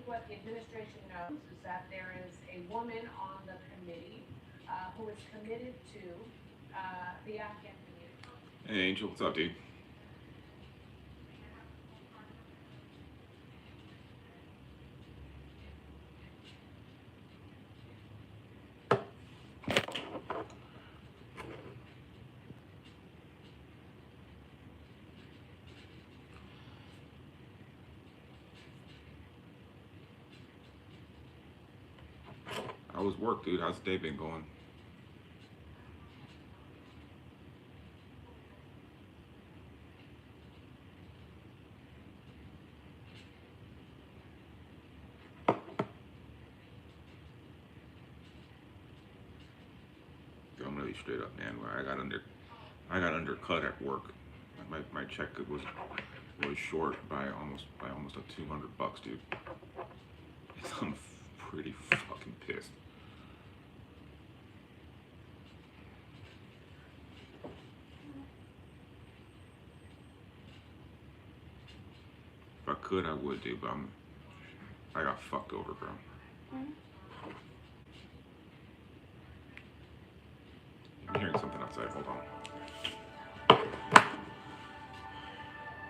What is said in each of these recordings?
what the administration knows is that there is a woman on the committee who is committed to the Afghan community. Hey Angel, what's up, dude? How was work, dude? How's the day been going? Dude, I'm gonna be straight up, man. I got undercut at work. My check was short by almost a $200, dude. I'm pretty fucking pissed. If I could, I would, dude, but I got fucked over, bro. I'm hearing something outside. Hold on.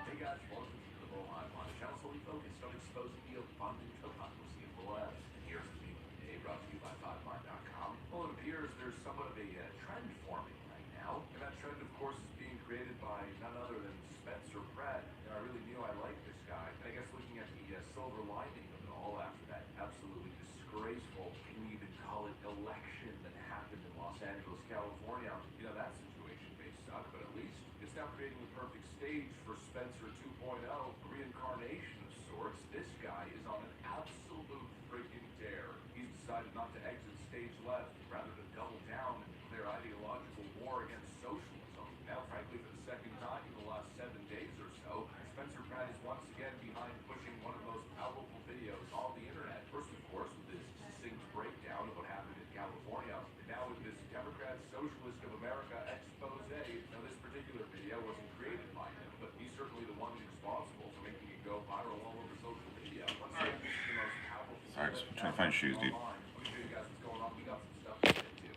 Hey guys, welcome to the Mohan Channel. So we focused on exposing the abundant hypocrisy of the left. And here's the theme of the day, brought to you by 5mind.com. Well, it appears there's somewhat of a trend forming right now. And that trend, of course, is being created by none other than Spencer Pratt. And I really knew I liked this guy. And I guess looking at the silver lining of it all after that absolutely disgraceful, can we even call it election that happened in Los Angeles, California, you know, that situation may suck, but at least it's now creating the perfect stage for Spencer 2.0, a reincarnation of sorts. This guy is on an absolute freaking tear. He's decided not to exit stage left, rather to double down and declare ideological war against socialism. Now, frankly, for the second time in the last 7 days or so, Spencer Pratt is once again behind pushing one of the most powerful videos on the internet. First, of course, with his succinct breakdown of what happened in California, and now with this Democrat Socialist of America expose. Now, this particular video wasn't created by him, but he's certainly the one responsible for making it go viral all over social media. Let's say this is the most powerful. Sorry, just trying to find shoes, dude. Let me show you guys what's going on. We got some stuff to get into.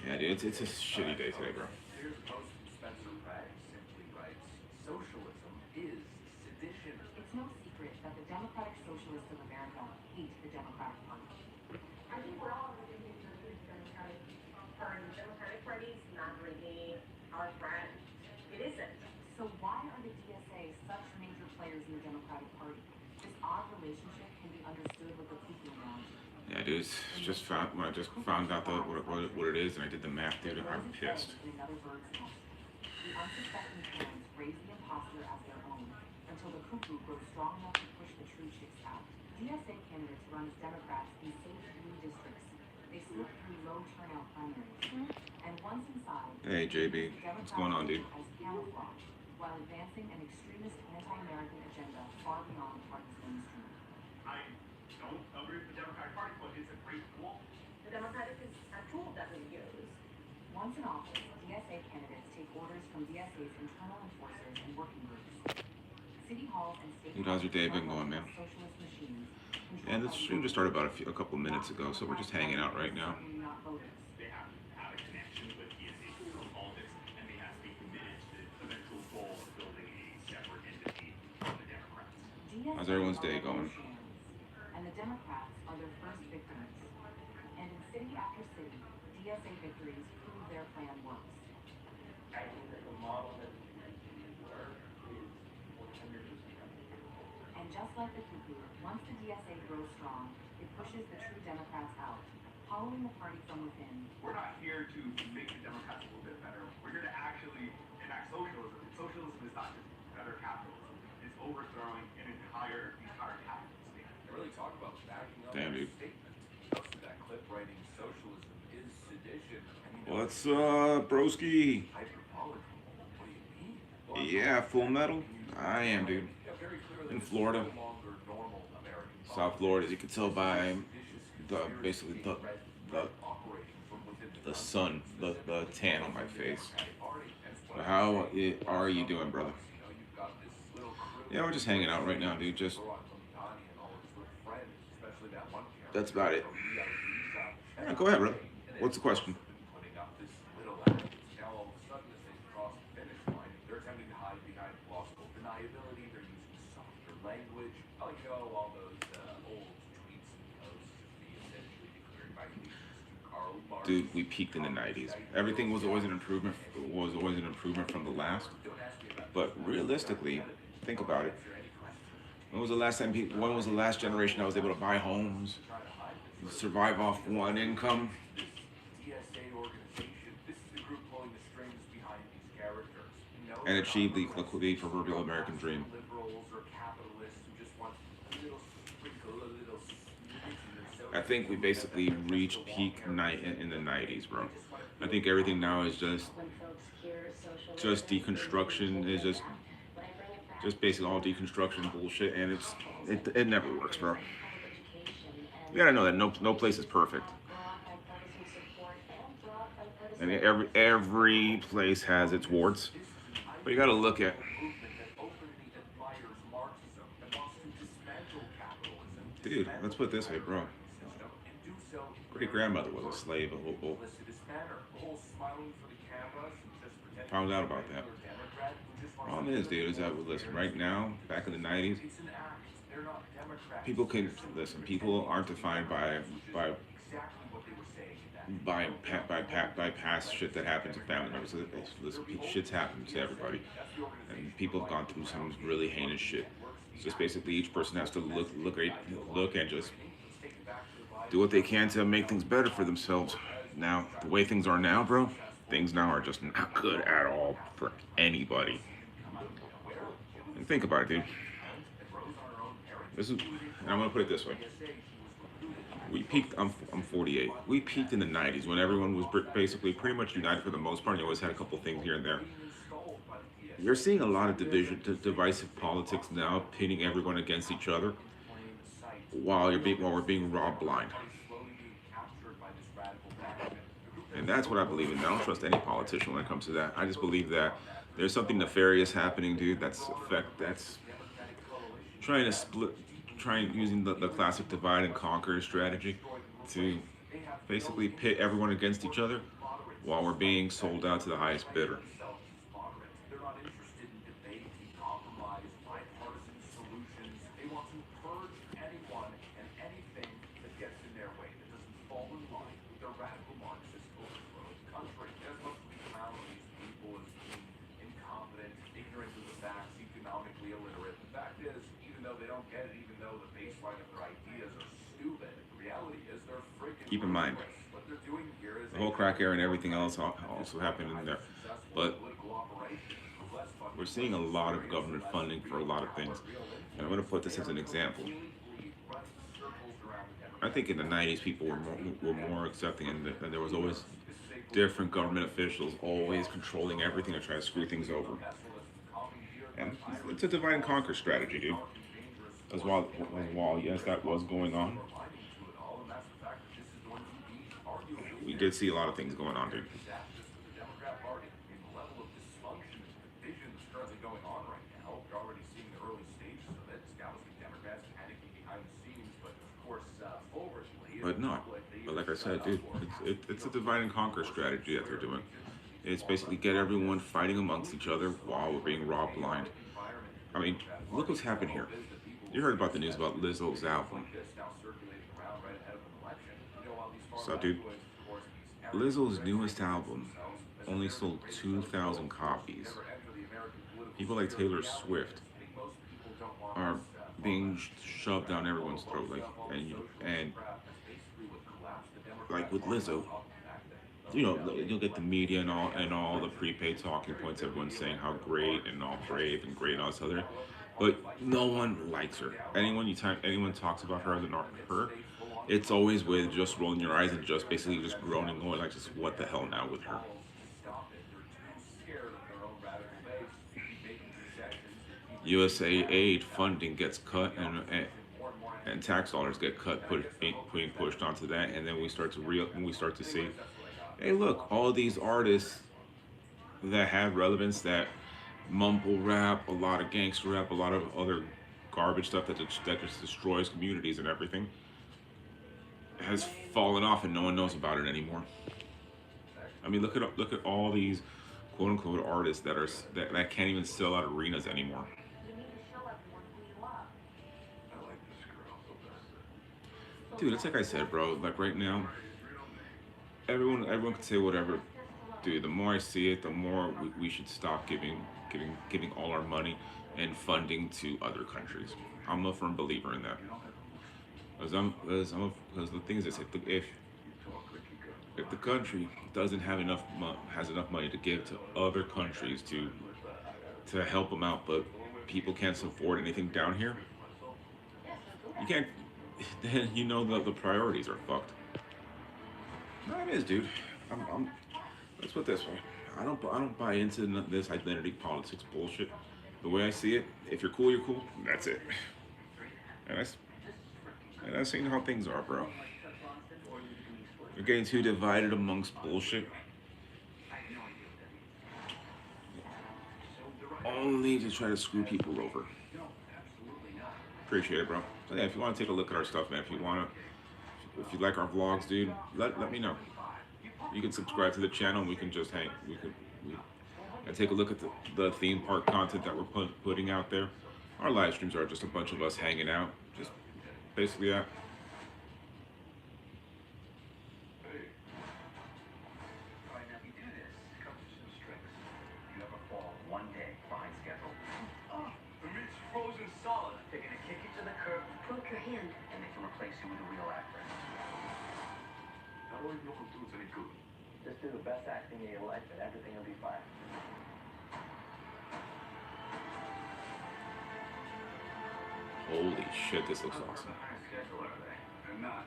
Yeah, dude, it's a shitty day today, bro. Here's a post from Spencer Pratt. He simply writes, "Socialism is sedition." It's no secret that the Democratic Socialists of America hate the Democratic Party. I think we're all in the Democratic Party. The Democratic Party is not really our friend. It isn't. So why are the DSA such major players in the Democratic Party? This odd relationship can be understood with the cuckoo analogy. Yeah, dude, just found when I just found out what it is, and I did the math, dude. I'm pissed. In another bird's nest. The unsuspecting parents raise the imposter as their own until the cuckoo grows strong enough to push the true chicks out. DSA candidates run as Democrats in safe blue districts. They slip through low turnout primaries. And once inside, Hey, JB, what's going on, dude? as camouflage, while advancing an extremist anti-American agenda far beyond partisan mainstream. I don't agree with the Democratic Party, but it's a great tool. The Democratic is a tool that we use. Once in office, DSA candidates take orders from DSA's internal enforcers and working groups. City halls and state Dude, how's your day been going, man? socialist machines. And this stream just started about a couple minutes ago, so we're just hanging out right now. Not voters. They have to have a connection with DSA control politics, and they have to be committed to the eventual goal of building a separate entity from the Democrats. How's everyone's day going? And the Democrats are their first victims. And in city after city, DSA victories prove their plan works. I think that the model that we work is 100%. And just like the cuckoo, once the DSA grows strong, it pushes the true Democrats out, hollowing the party from within. We're not here to make the Democrats a little bit better. We're here to actually enact socialism. And socialism is not just better capitalism. It's overthrowing an entire capitalist state. They really talk about backing up Damn, their dude. statement. Most of that clip writing socialism is sedition. I mean, What's up, broski? hyperbolic. What do you mean? Well, Yeah, Full Metal. I am, dude. yeah, very clearly In this is Florida. no longer normal American South Florida, as you can tell by the basically the sun, the tan on my face. So how are you doing, brother? Yeah, we're just hanging out right now, dude. Just That's about it. Yeah, Yeah, go ahead, bro. What's the question? putting up this little act. Now all of a sudden, as they cross the finish line, they're attempting to hide behind plausible deniability. They're using softer language. I like all those old tweets and posts of me essentially declaring my allegiance to Karl Marx. Dude, we peaked in the 90s. Everything was always an improvement. Was always an improvement from the last. But realistically, think about it. When was the last time? When was the last generation that was able to buy homes, survive off one income? DSA organization. This is the group pulling the strings behind these characters. No, And achieve the proverbial American dream. liberals or capitalists who just want a little sprinkle, a little smidgen of I think we basically reached peak night in the 90s, bro. I think everything now is just deconstruction. Is just basically all deconstruction bullshit, and it never works, bro. You gotta know that no place is perfect, and every place has its warts. But you gotta look at, dude. Let's put it this way, bro. Great grandmother was a slave. Found out about that. Problem is, dude, is that listen, right now, back in the 90s, people can listen. People aren't defined by past shit that happened to family members. Listen, shit's happened to everybody, and people have gone through some really heinous shit. It's just basically each person has to look and just do what they can to make things better for themselves. Now, the way things are now, bro, things now are just not good at all for anybody. And think about it, dude. This is, and I'm gonna put it this way. We peaked. I'm 48. We peaked in the 90s when everyone was basically pretty much united for the most part. You always had a couple things here and there. You're seeing a lot of divisive politics now, pitting everyone against each other, while we're being robbed blind. And that's what I believe in. I don't trust any politician when it comes to that. I just believe that there's something nefarious happening, dude. That's trying to using the classic divide and conquer strategy to basically pit everyone against each other while we're being sold out to the highest bidder. Keep in mind, the whole crack era and everything else also happened in there. But we're seeing a lot of government funding for a lot of things. And I'm going to put this as an example. I think in the 90s, people were more accepting, and there was always different government officials always controlling everything to try to screw things over. And it's a divide and conquer strategy, dude. As well, yes, that was going on. We did see a lot of things going on, dude. But not. But like I said, dude, it's a divide and conquer strategy that they're doing. It's basically get everyone fighting amongst each other while we're being robbed blind. I mean, look what's happened here. You heard about the news about Lizzo's album. So, dude, Lizzo's newest album only sold 2,000 copies. People like Taylor Swift are being shoved down everyone's throat, and like with Lizzo, you know, you'll get the media and all the prepaid talking points. Everyone's saying how great and all brave and great and all this other, but no one likes her. Anyone talks about her other than her, it's always with just rolling your eyes and just basically just groaning, going like, just what the hell now with her? USAID funding gets cut, and tax dollars get cut, being pushed onto that, and then we start to see, hey, look, all these artists that have relevance, that mumble rap, a lot of gangster rap, a lot of other garbage stuff that just destroys communities and everything. has fallen off and no one knows about it anymore. I mean, look at all these quote unquote artists that can't even sell out arenas anymore. You need to show everyone who you are. I like this girl the best. Dude, it's like I said, bro. Like right now, everyone can say whatever. Dude, the more I see it, the more we should stop giving all our money and funding to other countries. I'm a firm believer in that. Because the thing is this: if the country doesn't have has enough money to give to other countries to help them out, but people can't afford anything down here, you can't. Then you know the priorities are fucked. No, it is, dude. I'm let's put it this way. I don't buy into this identity politics bullshit. The way I see it, if you're cool, you're cool. That's it. And that's seeing how things are, bro. You're getting too divided amongst bullshit. Only to try to screw people over. Appreciate it, bro. So yeah, if you want to take a look at our stuff, man, if you like our vlogs, dude, let me know. You can subscribe to the channel and we can just hang. And take a look at the theme park content that we're putting out there. Our live streams are just a bunch of us hanging out. Just basically that. Alright, now if you do this, comes with some strings. You ever fall one day behind schedule? Oh, the meat's frozen solid. They're gonna kick you to the curb, Broke your hand. and they can replace you with a real actor. I don't even know if it's any good. Just do the best acting of your life and everything will be fine. Holy shit, this looks awesome. Behind schedule, are they? They're not.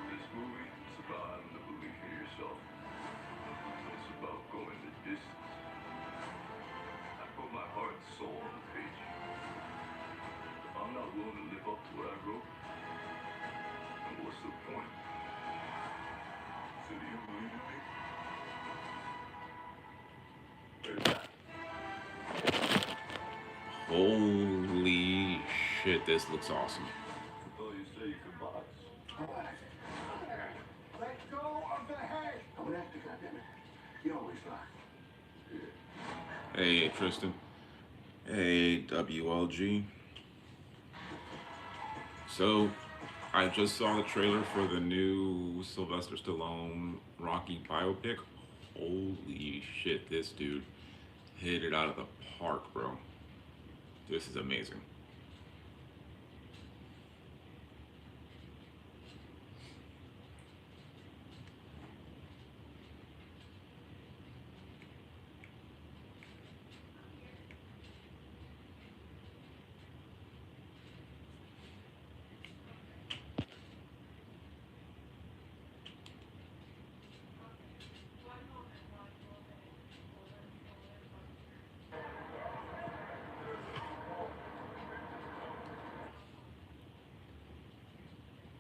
This movie is about having the belief in yourself. It's about going the distance. I put my heart and soul on the page. If I'm not willing to live up to what I wrote, then what's the point? So do you believe in me? There's that. Holy shit, this looks awesome. Oh, you say you can box? Let go of the head! I'm an actor, goddammit. You always lie. Hey, Tristan. Hey, WLG. So, I just saw the trailer for the new Sylvester Stallone Rocky biopic. Holy shit, this dude hit it out of the park, bro. This is amazing.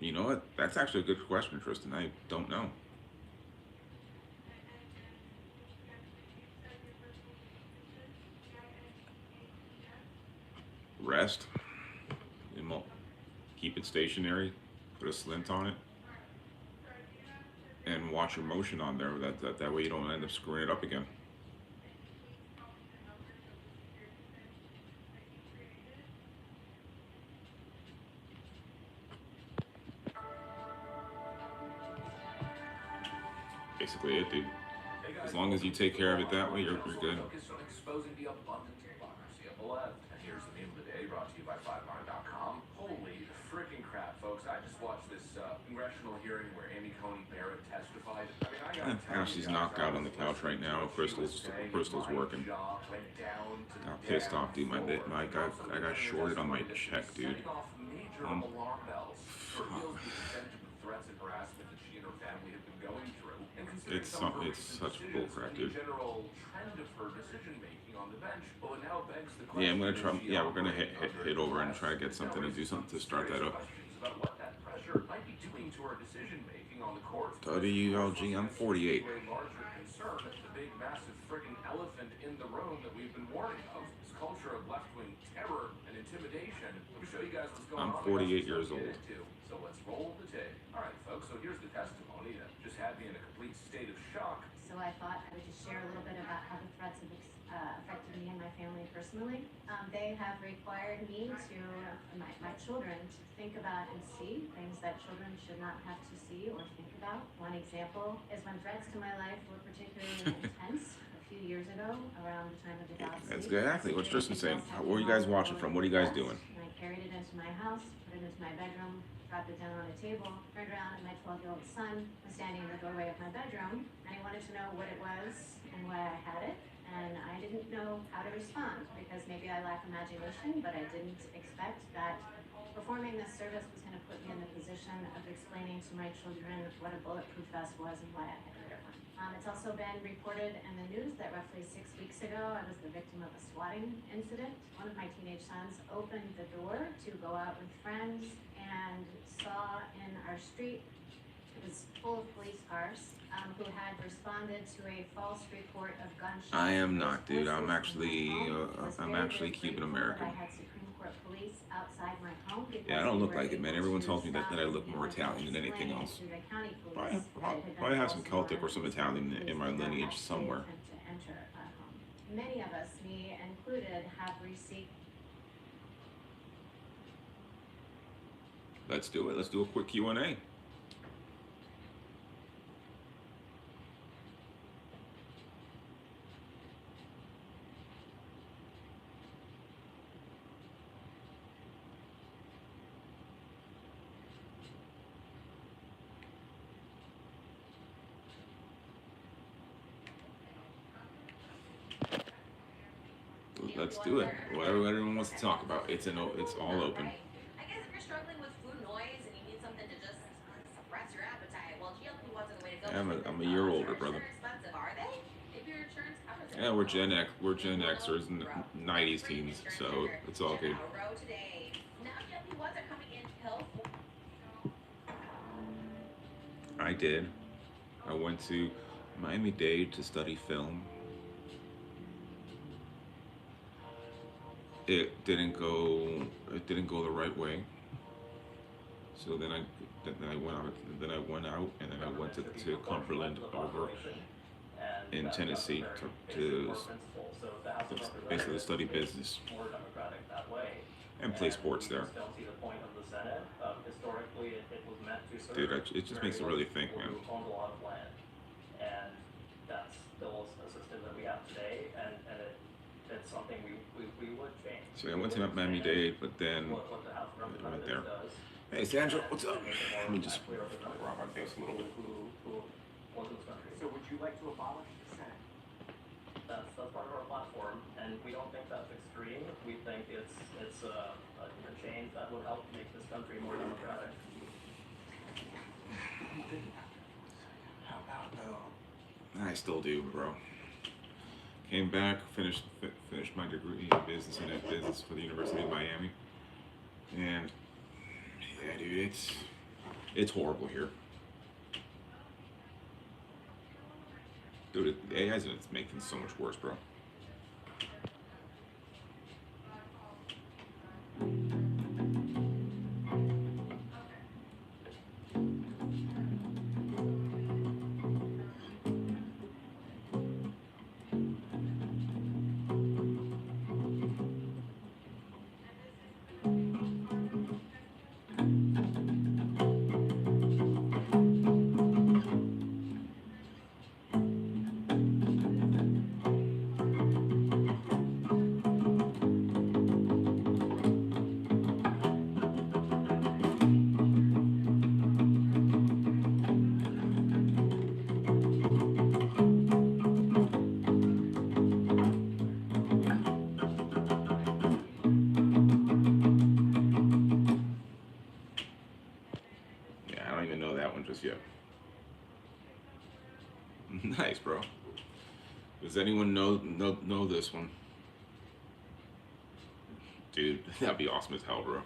You know what? That's actually a good question, Tristan. I don't know. Rest. Keep it stationary. Put a splint on it. And watch your motion on there. That way you don't end up screwing it up again. Basically it, dude. As long as you take care of it that way, you're good. Focus on exposing the abundant hypocrisy of the left. And here's the meme of the day, brought to you by 5mind.com. Holy freaking crap, folks. I just watched this congressional hearing where Amy Coney Barrett testified. I mean, I gotta tell you She's guys, knocked I out on the was couch right now. listening to what she was Crystal's saying. working. My jaw went down to Got the pissed damn off, dude. floor. I got shorted on my check, dude. Setting off major alarm bells. It reveals the extent of the threats and harassment that she and her family have been going through. And considering some of her It's recent such decisions bullcrap, and dude. the general trend of her decision making on the bench, well, it now begs the question. Yeah, I'm gonna try. is she Yeah, we're gonna hit operating under over and duress? try to get something to do something to start that up. Questions about what that pressure might be doing to her decision making on the court. WLG, I'm 48. To a larger concern, the big, massive friggin' elephant in the room that we've been warning of is culture of left-wing terror and intimidation. Let me show you guys what's going I'm on. 48 years old. So let's roll the tape. All right, folks, so here's the testimony that just had me in a complete state of shock. So I thought I would just share a little bit about how the threats have affected me and my family personally. They have required me to, my children, to think about and see things that children should not have to see or think about. One example is when threats to my life were particularly intense a few years ago, around the time of the Dallas That's Leak. exactly what Tristan saying. Where are you guys watching from? What are you guys doing? And I carried it into my house, put it into my bedroom, dropped it down on a table, turned around, and my 12-year-old son was standing in the doorway of my bedroom, and he wanted to know what it was and why I had it. And I didn't know how to respond because maybe I lack imagination, but I didn't expect that performing this service was going to put me in the position of explaining to my children what a bulletproof vest was and why I had to wear one. It's also been reported in the news that roughly 6 weeks ago, I was the victim of a swatting incident. One of my teenage sons opened the door to go out with friends and saw in our street, it was full of police cars, who had responded to a false report of gunshots. I am not, dude. I'm actually Cuban American. I had Supreme Court police outside my home. Yeah, I don't look like it, man. Everyone tells me that I look more Italian than anything else. Probably have some Celtic or some Italian in my lineage somewhere. Many of us, me included, have received. Let's do it. Let's do a quick Q&A. Let's do it. Whatever everyone wants to talk about, it's all open. I guess if you're struggling with food noise and you need something to just suppress your appetite, well, GLP-1s are the way to go. I'm a year older, brother. Expensive, are they? If your insurance covers it. Yeah, we're Gen Xers and 90s teens, so it's all good. Today. Now GLP-1s are coming in pill form. I did. I went to Miami-Dade to study film. It didn't go the right way. So then I went out and then I went to Cumberland over in Tennessee to basically study business and play sports there. Dude, it just makes you really think, man. And that's still a system that we have today, and it's something we would change. So I went to Miami-Dade, but then I went there. Hey, Sandra, what's up? Let me just rock my face a little bit. So would you like to abolish the Senate? That's part of our platform, and we don't think that's extreme. We think it's a change that would help make this country more democratic. How about no? I still do, bro. Came back, finished my degree in business for the University of Miami, and yeah, dude, it's horrible here. Dude, it's making it so much worse, bro. Just yet. Nice, bro. Does anyone know this one? Dude, that'd be awesome as hell, bro.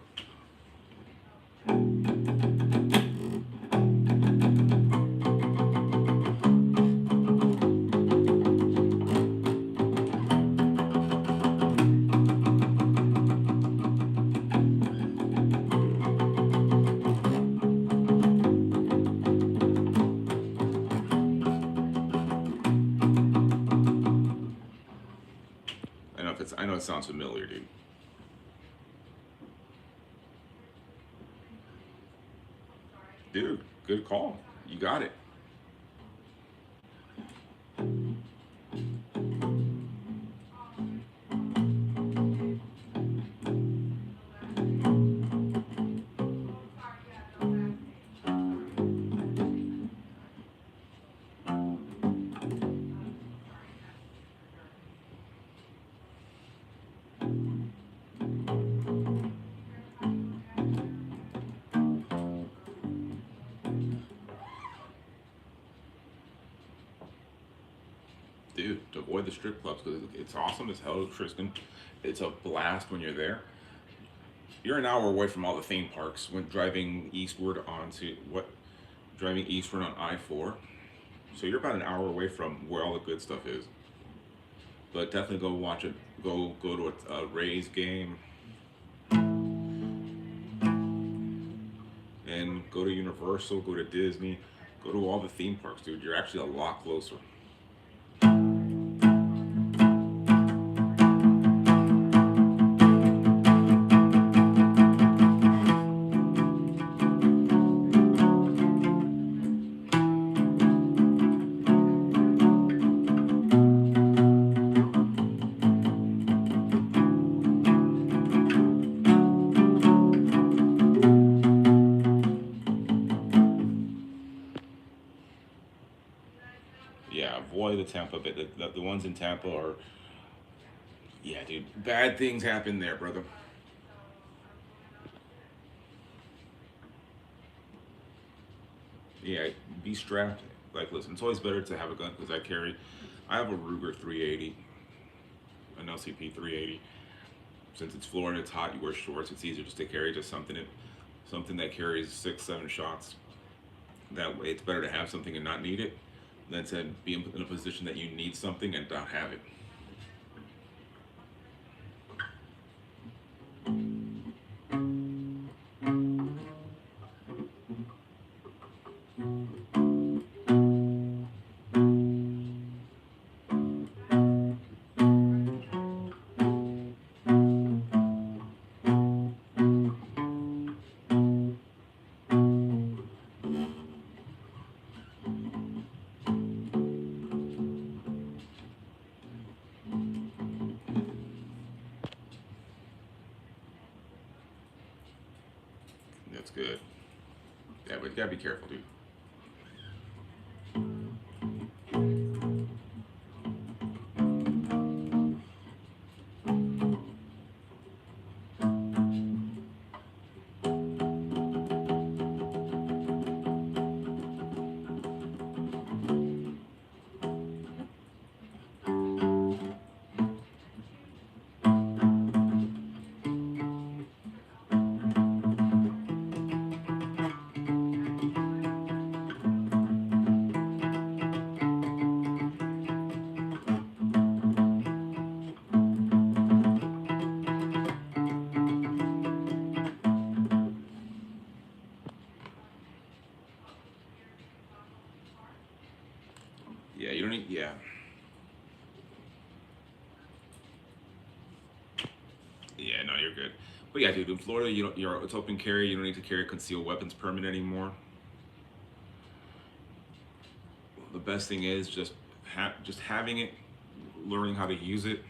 I know it sounds familiar, dude. Dude, good call. You got it. Dude, avoid the strip clubs because it's awesome as hell, Tristan. It's a blast when you're there. You're an hour away from all the theme parks when driving eastward on I-4. So you're about an hour away from where all the good stuff is. But definitely go watch it. Go to a Rays game, and go to Universal. Go to Disney. Go to all the theme parks, dude. You're actually a lot closer. Yeah, avoid the Tampa Bay. The ones in Tampa are, yeah, dude. Bad things happen there, brother. Yeah, be strapped. Like, listen, it's always better to have a gun because I have a Ruger 380, an LCP 380. Since it's Florida, it's hot. You wear shorts. It's easier just to carry just something that carries 6, 7 shots. That way, it's better to have something and not need it than to be in a position that you need something and not have it. That's good. Yeah, but you gotta be careful, dude. Yeah, you don't need. Yeah. Yeah, no, you're good. But yeah, dude, in Florida, it's open carry. You don't need to carry a concealed weapons permit anymore. The best thing is just having it, learning how to use it,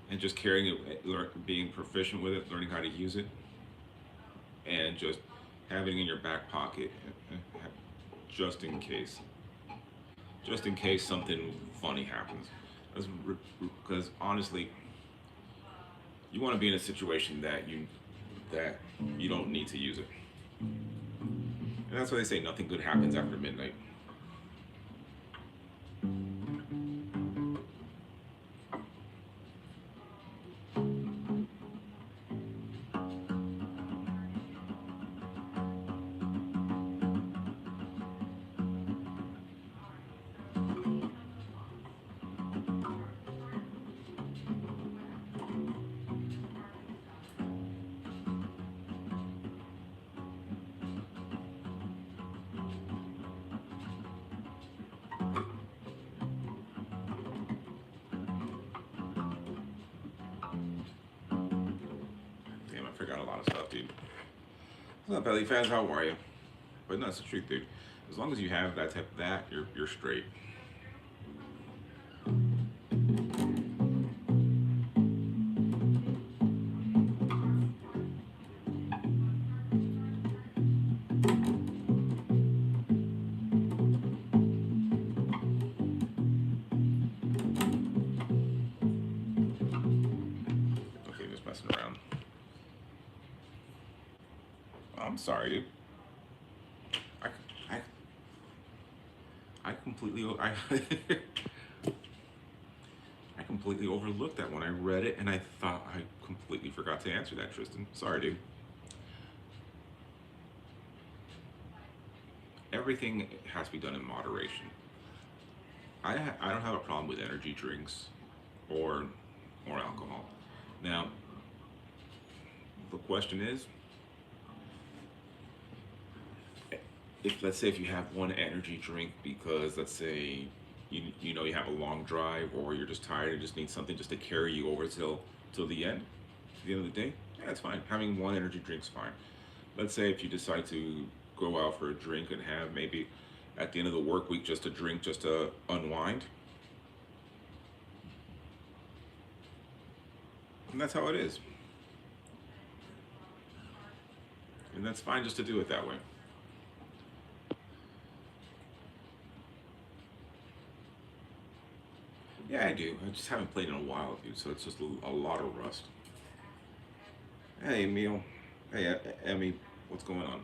and just carrying it, being proficient with it, learning how to use it, and just having it in your back pocket, just in case. Just in case something funny happens. Because honestly, you want to be in a situation that you don't need to use it. And that's why they say nothing good happens after midnight. got a lot of stuff, dude. What's up, Belly fans? How are you? But no, it's the truth, dude. As long as you have that type of that, you're straight. Okay, just messing around. I'm sorry, dude. I completely I completely overlooked that when I read it, and I thought I completely forgot to answer that, Tristan. Sorry, dude. Everything has to be done in moderation. I don't have a problem with energy drinks or alcohol. Now, the question is, if let's say if you have one energy drink because let's say you know you have a long drive or you're just tired and just need something just to carry you over till the end of the day, yeah, that's fine. Having one energy drink's fine. Let's say if you decide to go out for a drink and have maybe at the end of the work week just a drink just to unwind, and that's how it is, and that's fine just to do it that way. Yeah, I do. I just haven't played in a while, dude, so it's just a lot of rust. Hey, Emil. Hey, Emmy. What's going on?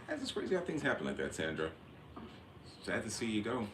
That's just crazy how things happen like that, Sandra. Sad to see you go.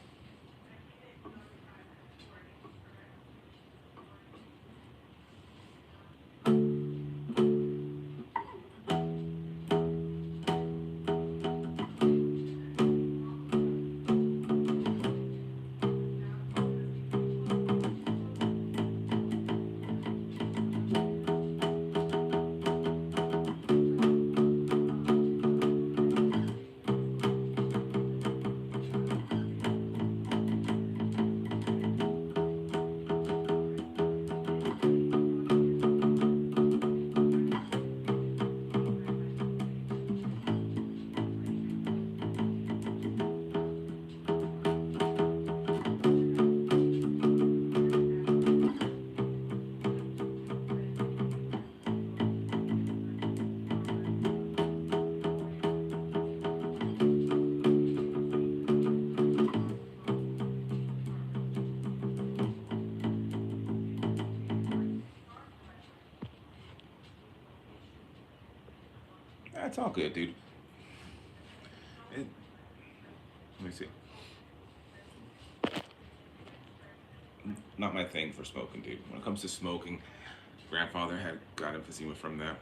That's all good, dude. Let me see. Not my thing for smoking, dude. When it comes to smoking, grandfather got emphysema from that.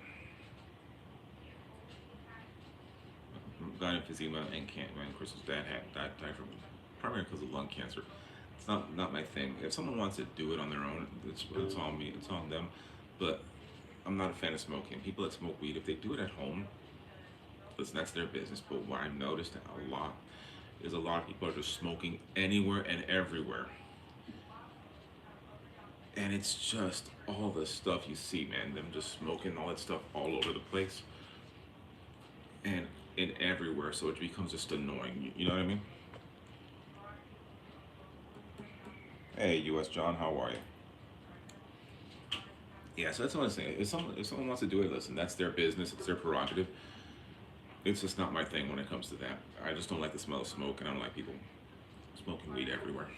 Got emphysema and can't. And Crystal's dad died from primarily because of lung cancer. It's not my thing. If someone wants to do it on their own, it's on me. It's on them. But I'm not a fan of smoking. People that smoke weed, if they do it at home, listen, that's their business. But what I've noticed a lot is a lot of people are just smoking anywhere and everywhere. And it's just all the stuff you see, man. Them just smoking all that stuff all over the place. And in everywhere. So it becomes just annoying. You know what I mean? Hey, US John, how are you? Yeah, so that's what I'm saying. If someone wants to do it, listen, that's their business. It's their prerogative. It's just not my thing when it comes to that. I just don't like the smell of smoke, and I don't like people smoking weed everywhere.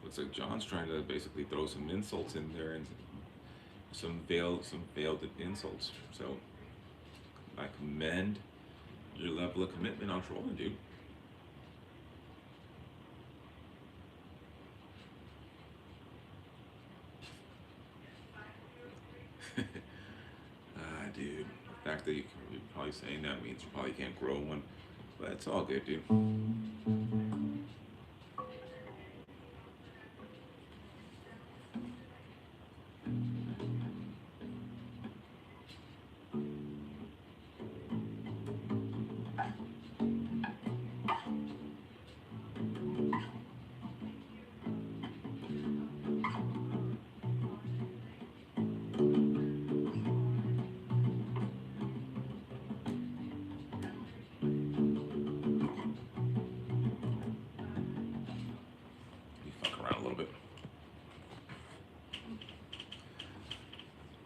Looks like John's trying to basically throw some insults in there and some veiled insults. So I commend your level of commitment on trolling, dude. Dude, the fact that you're probably saying that means you probably can't grow one, but it's all good, dude. Fuck around a little bit.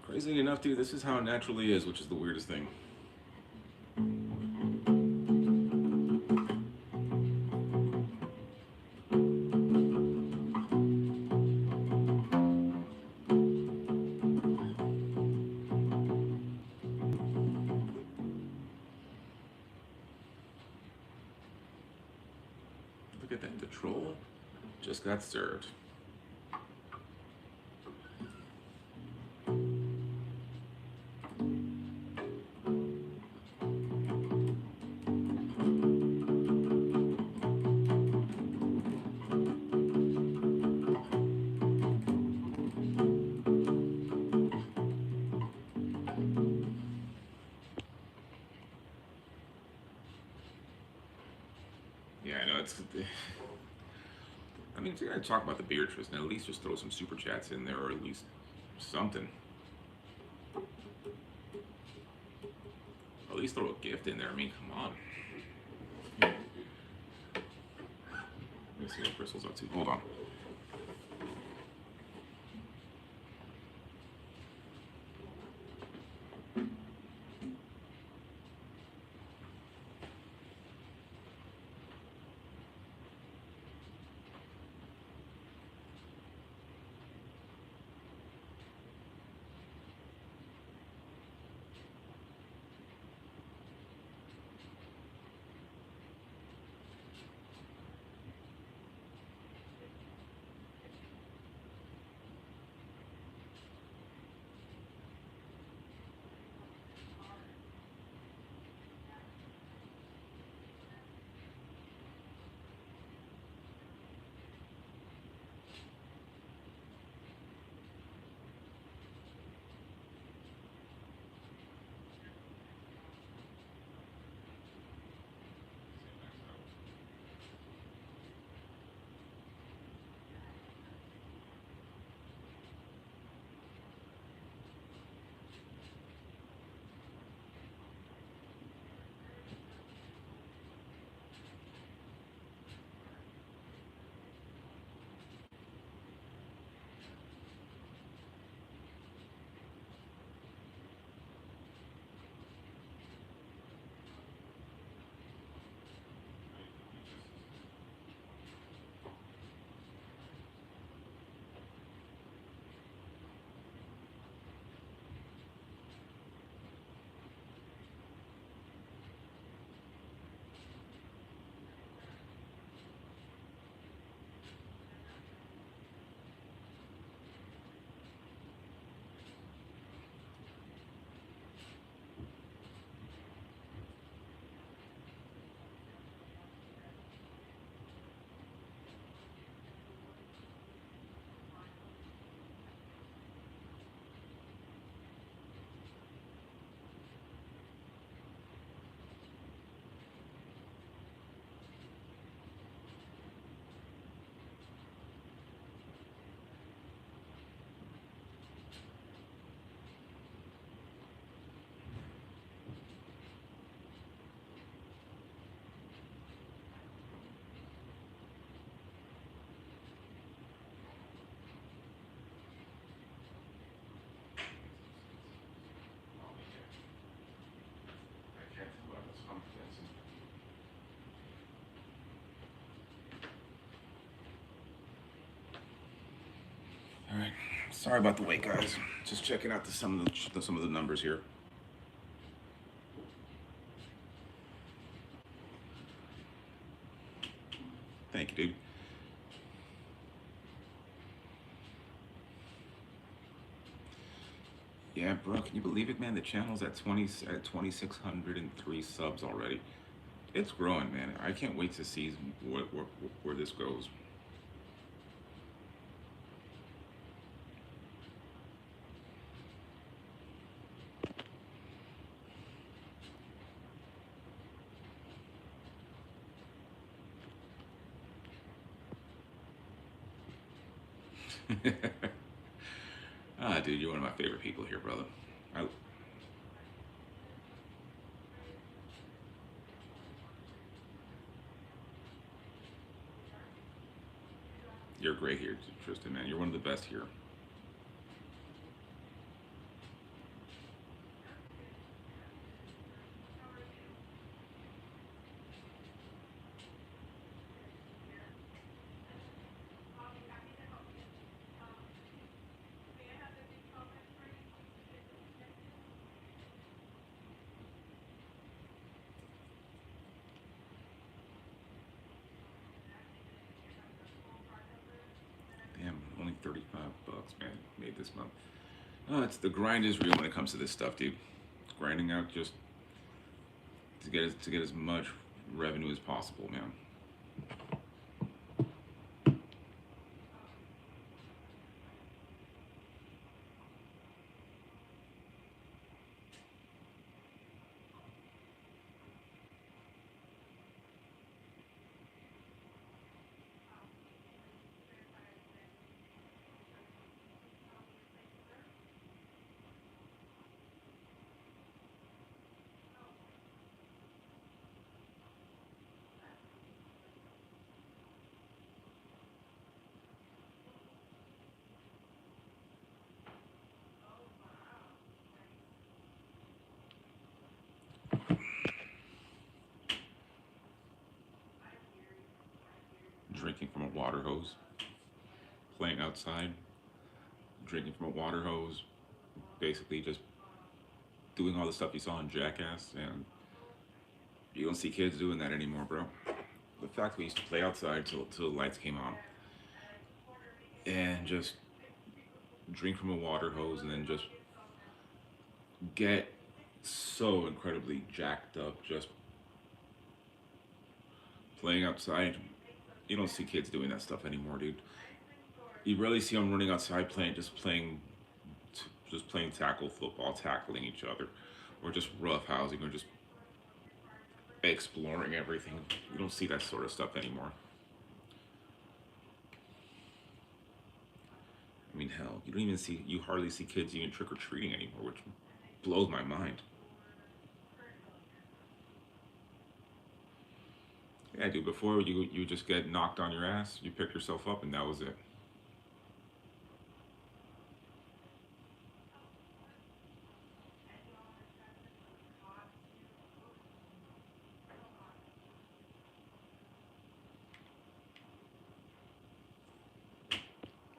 Crazy enough, dude, this is how it naturally is, which is the weirdest thing. Look at that, the troll just got served. Yeah, I know it's. I mean, if you're gonna talk about the Beatrice, then at least just throw some super chats in there, or at least something. At least throw a gift in there. I mean, come on. Let me see what Crystal's up to. Hold on. Sorry about the wait, guys. Just checking out some of the numbers here. Thank you, dude. Yeah, bro, can you believe it, man? The channel's at 2,603 subs already. It's growing, man. I can't wait to see where this goes. Ah, dude, you're one of my favorite people here, brother. You're great here, Tristan, man. You're one of the best here. Damn, only 35 bucks, man, made this month. Oh, it's the grind is real when it comes to this stuff, dude. Grinding out just to get as much revenue as possible, man. Drinking from a water hose, playing outside, drinking from a water hose, basically just doing all the stuff you saw in Jackass, and you don't see kids doing that anymore, bro. The fact we used to play outside till the lights came on, and just drink from a water hose, and then just get so incredibly jacked up just playing outside. You don't see kids doing that stuff anymore, dude. You rarely see them running outside just playing tackle football, tackling each other, or just roughhousing, or just exploring everything. You don't see that sort of stuff anymore. I mean, hell, you hardly see kids even trick-or-treating anymore, which blows my mind. Yeah, dude, before you just get knocked on your ass, you pick yourself up, and that was it.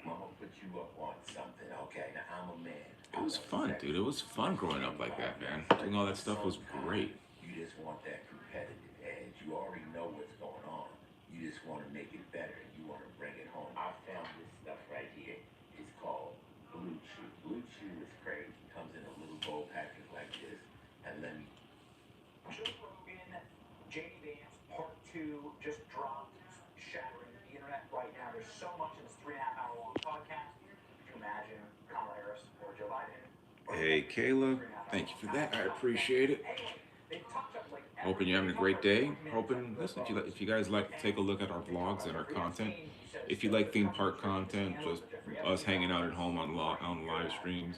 Mama put you up on something, okay? Now I'm a man. It was fun, dude. It was fun growing up like that, man. Doing all that stuff was great. You just want that competitive edge. You already know what's going on. You just want to make it better. You want to bring it home. I found this stuff right here. It's called Blue Chew. Blue Chew is crazy. Comes in a little gold package like this. And let me... Joe Rogan, JD Vance, part 2, just dropped, shattering the internet right now. There's so much in this 3.5-hour long podcast. Could you imagine Kamala Harris or Joe Biden? Hey, Kayla, thank you for that. I appreciate it. Hoping you're having a great day. Listen, if you guys like to take a look at our vlogs and our content, if you like theme park content, just us hanging out at home on live streams,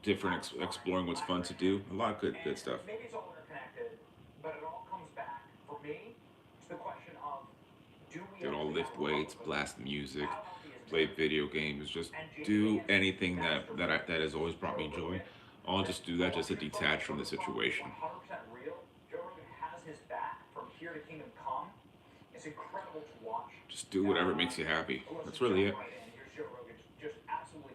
different exploring what's fun to do, a lot of good stuff. Maybe it's all interconnected, but it all comes back for me to the question of Dude, I'll lift weights, blast music, play video games, just do anything that has always brought me joy. I'll just do that just to detach from the situation. 100% real. Joe Rogan has his back from here to Kingdom Come. It's incredible to watch. Just do whatever makes you happy. That's really it. Here's Joe Rogan, just absolutely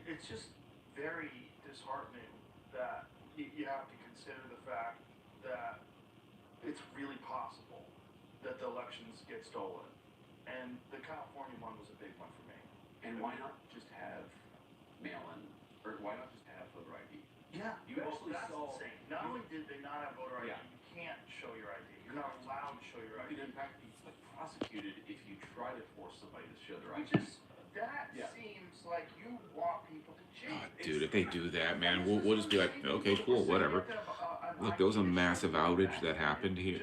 it's just very disheartening that you have to consider the fact that it's really possible that the elections get stolen. And the California one was a big one for me. And why not just have mail-in, or why not just have voter ID? Yeah, You actually that's saw- insane. Not only did they not have voter ID, Yeah. you can't show your ID. You're not allowed to show your You ID. could in fact be like prosecuted if you try to force somebody to show their Which ID. is, that Yeah. seems like you want people to cheat. Oh, dude, if they do that, man, we'll just be like, okay, cool, whatever. Look, Look, there was a massive outage that happened here,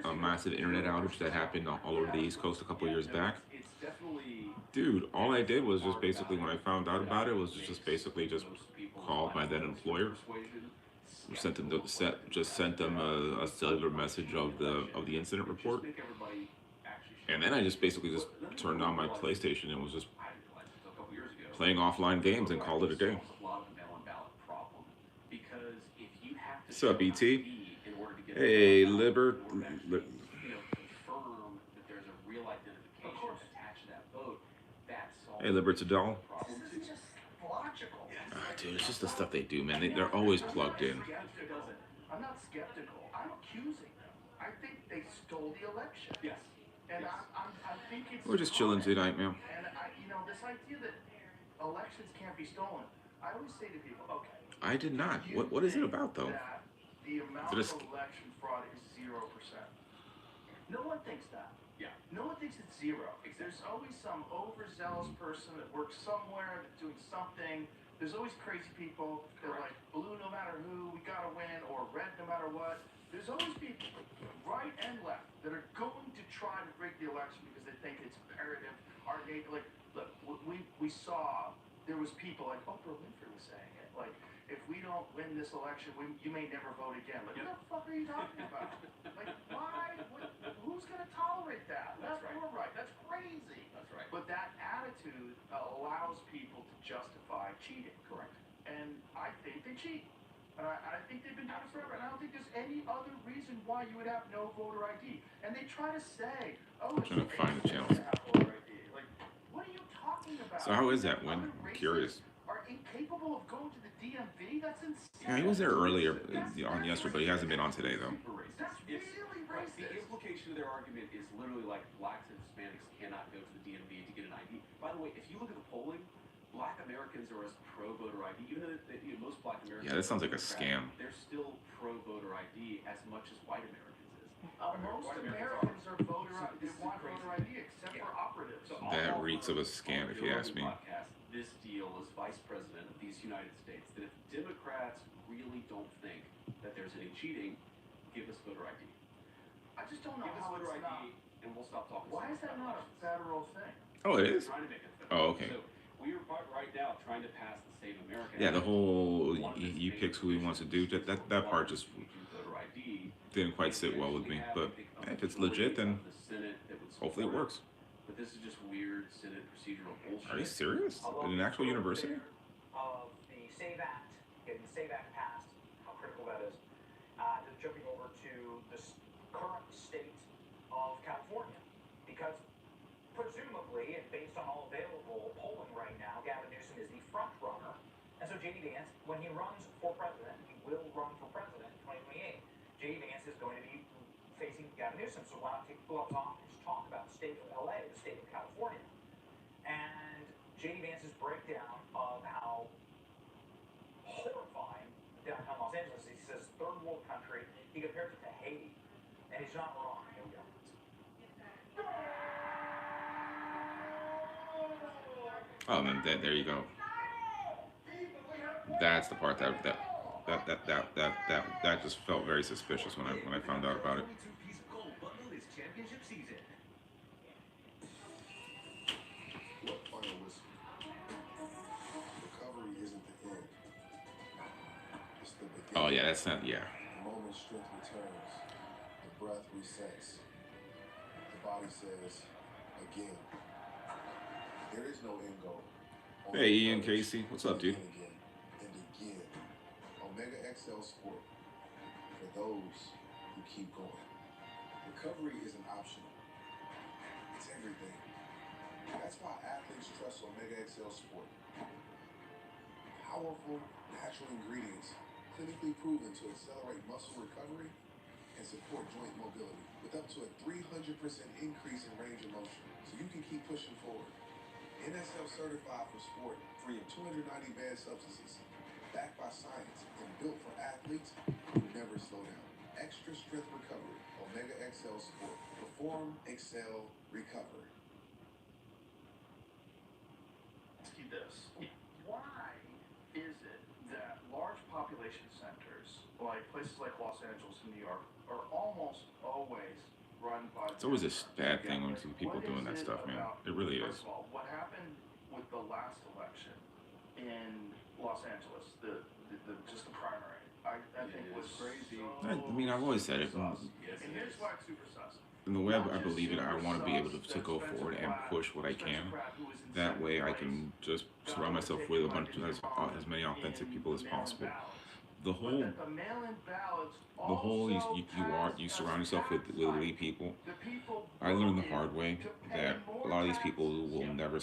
a massive internet outage that happened all over the East Coast a couple years back. It's definitely Dude, all I did was just basically, when I found out about it, was just basically just called my then employer, sent them a cellular message of the incident report, and then I just basically just turned on my PlayStation and was just playing offline games and called it a day. What's up, BT? Hey, Liber. confirm that there's a real identification attached to that vote. Hey, Libertadol. This is just logical. Dude, it's just the stuff they do, man. They're always plugged in. I'm not skeptical. I'm accusing them. I think they stole the election. Yes. And Yes. I think it's. We're just chilling common. tonight, man. And this idea that elections can't be stolen. I always say to people, okay. I did not. you What is it think about, though? that the amount Is of it election fraud is 0%. No one thinks that. Yeah. No one thinks it's zero. There's always some overzealous person that works somewhere that's doing something. There's always crazy people that are like blue no matter who, we gotta win, or red no matter what. There's always people, right and left, that are going to try to break the election because they think it's imperative. Like, look, we saw there was people like Oprah Winfrey was saying it, like, if we don't win this election, you may never vote again. Like, what the fuck are you talking about? Like, why? Who's gonna tolerate that? That's right. You're right. That's crazy. That's right. But that attitude allows people to justify cheating. Correct. And I think they cheat. And I think they've been doing it forever. And I don't think there's any other reason why you would have no voter ID. And they try to say, oh, it's Trying to find the racist channels. to have voter ID. Like, what are you talking about? So how is that, Win? Other I'm races curious. Are incapable of going to the DMV? That's insane. Yeah, he was there earlier on yesterday, but he hasn't been on today, though. Super racist. That's It's- really right, racist. The implication of their argument is literally like blacks and Hispanics cannot go to the DMV to get an ID. By the way, if you look at the polling, black Americans are as pro-voter ID, even though most black Americans. Yeah, this sounds like a Democrat, scam. They're still pro-voter ID as much as white Americans is. Most White Americans are voter So ID. They this is want crazy. voter ID except Yeah. for operatives. So That all reeks of a scam, if you Joe ask me. Rogan podcast, this deal as vice president of these United States, that if Democrats really don't think that there's any cheating, give us voter ID. I just don't know Give us how voter it's ID, not. and we'll stop talking. Why so is much that about not a elections. federal thing? Oh, it is? Trying to make it Oh, federal. okay. So we are right now trying to pass the Save America. Yeah, the Act. whole One of its he main picks who he wants to do. provisions That is part just we do voter ID. didn't quite sit well with me. But if it's legit, then The Senate that would hopefully it support works. But this is just weird Senate procedural bullshit. Are you serious? In an actual university? Of the SAVE Act, getting the SAVE Act passed, how critical that is. Just jumping over to the current state of California, because presumably, and based on all available polling right now, Gavin Newsom is the front runner. And so JD Vance, when he runs for president, he will run for president in 2028. JD Vance is going to be facing Gavin Newsom, so why not take the gloves off and just talk about the state of LA, the state of California. And JD Vance's breakdown of how horrifying downtown Los Angeles is. He says third world country. He compares it to Haiti, and he's not wrong. Here we go. Oh, and then there you go. That's the part that just felt very suspicious when I found out about it. What final whistle? Recovery isn't the end. It's the beginning. Oh yeah, that's not. Yeah. The moment strength returns, the breath resets, the body says, again. There is no end goal. Hey, Ian Casey, what's up, dude? Again and again. Omega XL Sport for those who keep going. Recovery isn't optional. It's everything. That's why athletes trust Omega XL Sport. powerful natural ingredients clinically proven to accelerate muscle recovery and support joint mobility with up to a 300% increase in range of motion. So you can keep pushing forward. NSF certified for sport, free of 290 banned substances, backed by science and built for athletes who never slow down. Extra strength recovery, Omega XL Sport. Perform, excel, recover. Ask you this. Why is it that large population centers, like places like Los Angeles and New York, are almost always run by... It's always a bad thing when people doing that stuff, man. It really is. First of all, what happened with the last election in Los Angeles, just the primary, I think was crazy. I mean, I've always said it. And here's why it's super sus. In the way I believe it, I want to be able to go forward and push what I can. That way I can just surround myself with a bunch of as many authentic people as possible. The whole you surround yourself with elite people. I learned the hard way that a lot of these people will never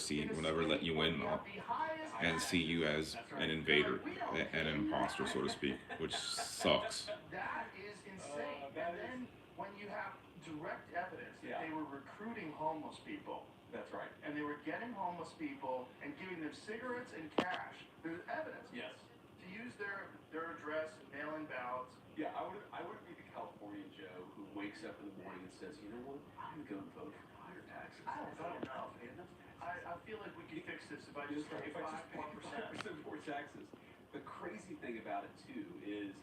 let you in and see you as an invader, an imposter, so to speak, which sucks. That is insane. And then when you have direct evidence that they were recruiting homeless people. That's right. And they were getting homeless people and giving them cigarettes and cash. There's evidence. Yes. To use their address and mail in ballots. Yeah, I would be the Californian Joe who wakes up in the morning and says, you know what, I'm going to vote for higher taxes. I don't know. I feel like we could fix this if I just pay 5% more taxes. The crazy thing about it too is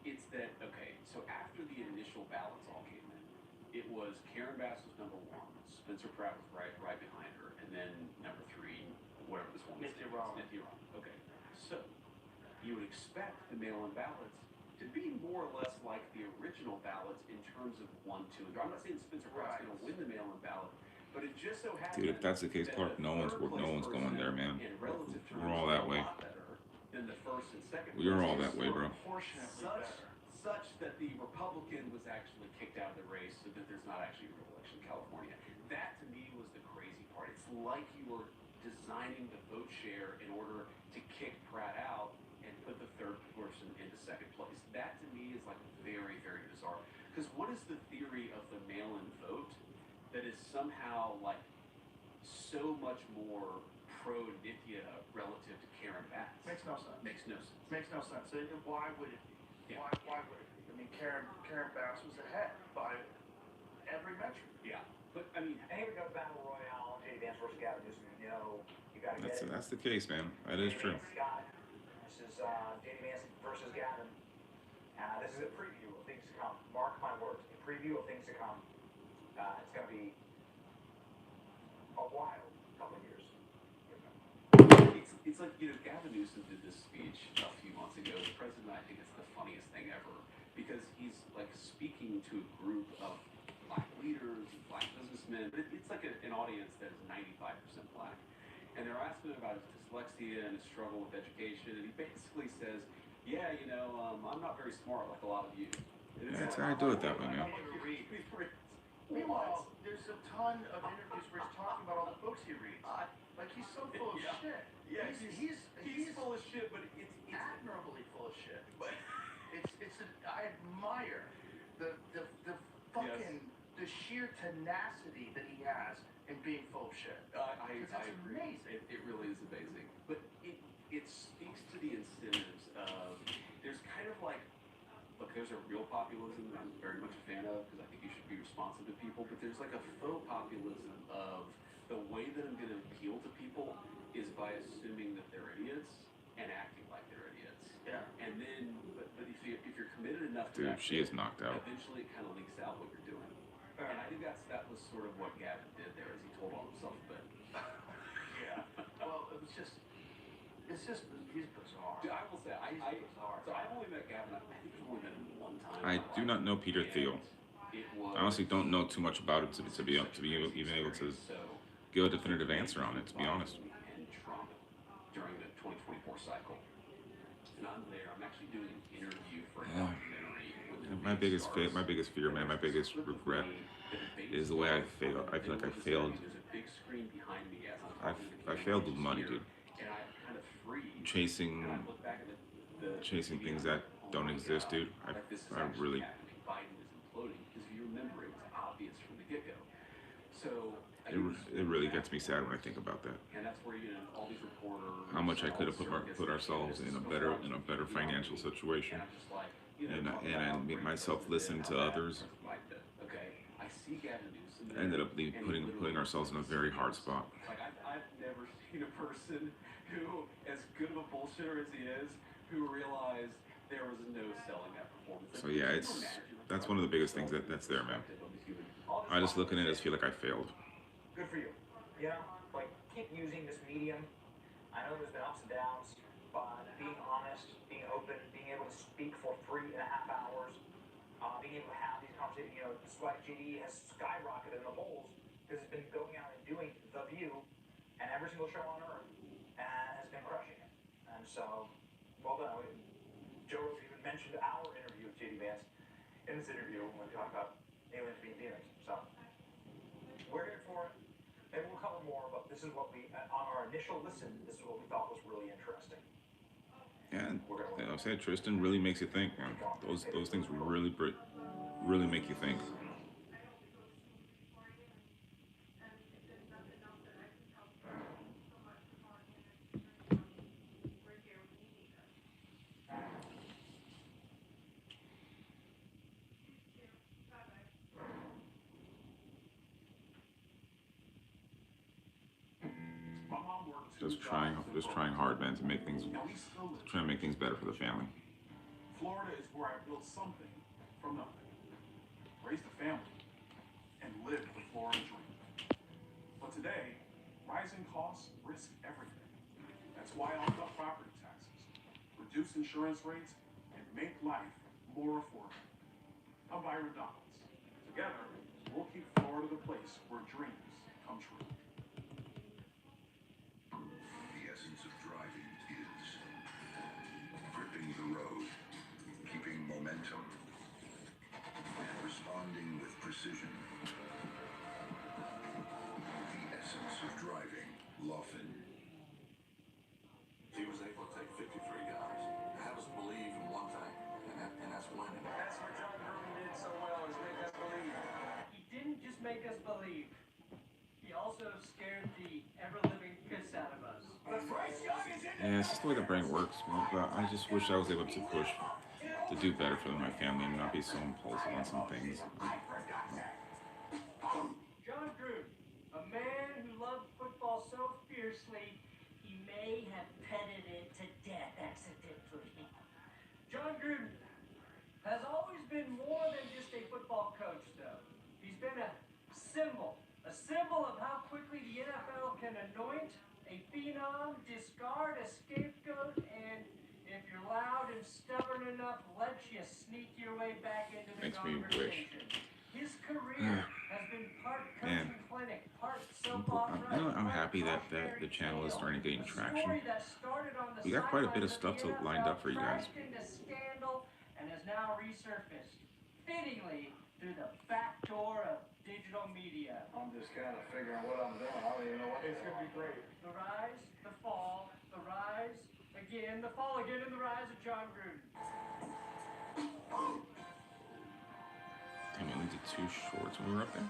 it's that, okay, so after the initial ballots all came in, it was Karen Bass was number 1, Spencer Pratt was right behind her, and then number 3, whatever this one was. Nithya Ram. Okay, so you would expect the mail-in ballots to be more or less like the original ballots in terms of 1, 2, and 3. I'm not saying Spencer Pratt's going to win the mail-in ballot, but it just so happens. Dude, if that's the case, Clark, no one's going there, man. We're all that way. Than the first and second. We are all that way, bro. Such that the Republican was actually kicked out of the race, so that there's not actually a real election in California. That to me was the crazy part. It's like you were designing the vote share in order to kick Pratt out and put the third person into second place. That to me is like very, very bizarre. Because what is the theory of the mail-in vote that is somehow like so much more pro-Nithya relative to Karen Bass? Makes no sense. Makes no sense. Makes no sense. Why would it be? Yeah. Why would it be? I mean, Karen Bass was ahead by every metric. Yeah. But, I mean, And here we go, Battle Royale, J. Vance versus Gavin Newsom. You know, you got to get it. That's the case, man. That is true. Scott, this is J.D. Vance versus Gavin. This is a preview of things to come. Mark my words, a preview of things to come. It's going to be a wild couple of years. It's like, you know, Gavin Newsom did this speech a few months ago. The president, I think it's the funniest thing ever because he's like speaking to a group of black leaders, black businessmen. But it's like an audience that is 95% black. And they're asking him about his dyslexia and his struggle with education. And he basically says, yeah, you know, I'm not very smart like a lot of you. Yeah, that's how I do it that way, man. Meanwhile, there's a ton of interviews where he's talking about all the books he reads. Like, he's so full of shit. Yeah, he's full of shit, but it's admirably full of shit. But I admire the fucking the sheer tenacity that he has in being full of shit. I agree. Amazing. It really is amazing. But it speaks to the incentives of there's kind of like, look, there's a real populism that I'm very much a fan of because I think you should be responsive to people. But there's like a faux populism of the way that I'm going to appeal to people is by assuming that they're idiots and acting like they're idiots. Yeah. And then, but if you're committed enough Dude, to she is knocked out. eventually it kind of leaks out what you're doing. And I think that was sort of what Gavin did there as he told on himself a bit. Yeah. Well, it's just he's bizarre. Dude, I will say, so I've only met Gavin, I think I've only met him one time. I do not know Peter Thiel. I honestly don't know too much about it to be even able to give a definitive answer on it, to be honest. And Trump during the 2024 cycle. And I'm there. I'm actually doing an interview for a documentary. My biggest fear, man, my biggest regret is the way I failed. I feel like I failed. There's a big screen behind me as I failed with money, dude. And I kind of chasing things that don't exist, dude. I really. Biden is imploding because if you remember, it was obvious from the get-go. So It really gets me sad when I think about that. and that's where all these reporters. How much I could have put ourselves in a better financial situation, And I'm just like, and I made myself listen to others. Okay, I see Gavin Newsom. Ended up putting ourselves in a very hard spot. Like I've never seen a person who, as good of a bullshitter as he is, who realized there was no selling that performance. So yeah, that's one of the biggest things that's there, man. I just look at it and feel like I failed. Good for you. You know, like, keep using this medium. I know there's been ups and downs, but being honest, being open, being able to speak for 3.5 hours, being able to have these conversations, you know, despite JD has skyrocketed in the polls because it's been going out and doing The View and every single show on earth and has been crushing it. And so, well done. Joe Rogan even mentioned our interview with JD Vance in this interview when we talked about aliens being demons. So, we're here for it. Maybe we'll cover more, but this is what on our initial listen, this is what we thought was really interesting. And I said, Tristan really makes you think, man. Those things really make you think. Just trying hard, man, to make things better for the family. Florida is where I built something from nothing, raised a family, and lived the Florida dream. But today, rising costs risk everything. That's why I'll cut property taxes, reduce insurance rates, and make life more affordable. I'm Byron Donalds. Together, we'll keep Florida the place where dreams come true. The essence of driving is gripping the road, keeping momentum, and responding with precision. The essence of driving, Laughlin. He was able to take 53 guys and have us believe in one thing, and that's winning. That's what John Gruden did so well, is make us believe. He didn't just make us believe. He also scared the ever-living piss out of us. Yeah, it's just the way the brain works, man. But I just wish I was able to push to do better for my family and not be so impulsive on some things. John Gruden, a man who loved football so fiercely, he may have petted it to death accidentally. John Gruden has always been more than just a football coach, though. He's been a symbol of how quickly the NFL can anoint a phenom, discard a scapegoat, and if you're loud and stubborn enough, let you sneak your way back into the Makes me conversation. His career has been part Man. coaching clinic, part soap opera. I'm happy that the channel is starting to gain traction. We got quite a bit of stuff lined up for you guys. Scandal and has now resurfaced, fittingly, through the back door of digital media. I'm just kind of figuring what I'm doing. I don't even know what It's going to be great. The rise, the fall, the rise again, the fall again, and the rise of John Gruden. Damn, we only did 2 shorts when we were up there.